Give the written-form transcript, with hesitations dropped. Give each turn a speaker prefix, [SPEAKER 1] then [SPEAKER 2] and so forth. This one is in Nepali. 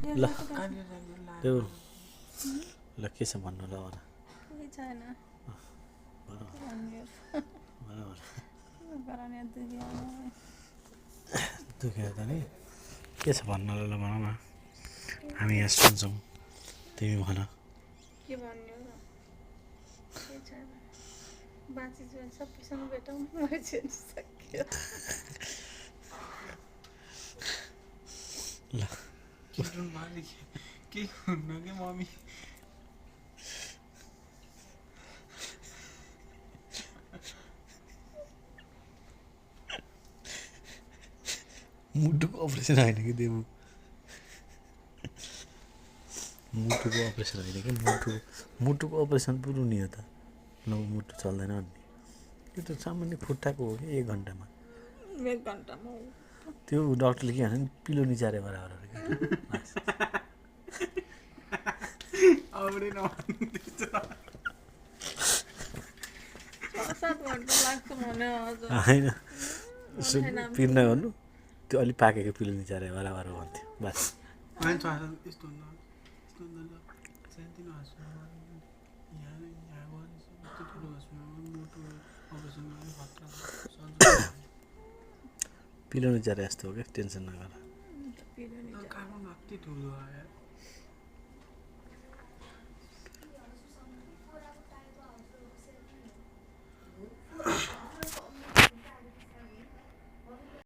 [SPEAKER 1] ल त्यो ल के छ भन्नु ल भन
[SPEAKER 2] केही छैन
[SPEAKER 1] दुखेर त नि के छ भन्नु ल भन न हामी यहाँ सुन्छौँ तिमी भन
[SPEAKER 2] के भन्ने हो र केही छैन बाँची जीवन सबैसँग भेटौँ सक्यो
[SPEAKER 1] ल
[SPEAKER 3] के हुन्न कि मम्मी
[SPEAKER 1] मुटुको अपरेसन होइन कि देऊ मुटुको अपरेसन होइन कि मुटुको अपरेसन पुरो नि हो त न मुटु चल्दैन भन्ने यो त सामान्य खुट्टाको हो कि 1 घन्टामा
[SPEAKER 2] 1 घन्टामा
[SPEAKER 1] त्यो डक्टरले के भन्छ पिलो निचारे बराबर हो होइन पिर नगर्नु त्यो अलिक पाकेको पिलो निचारे बराबर हो भन्थ्यो बस पिलो निचारे जस्तो हो क्या टेन्सन नगर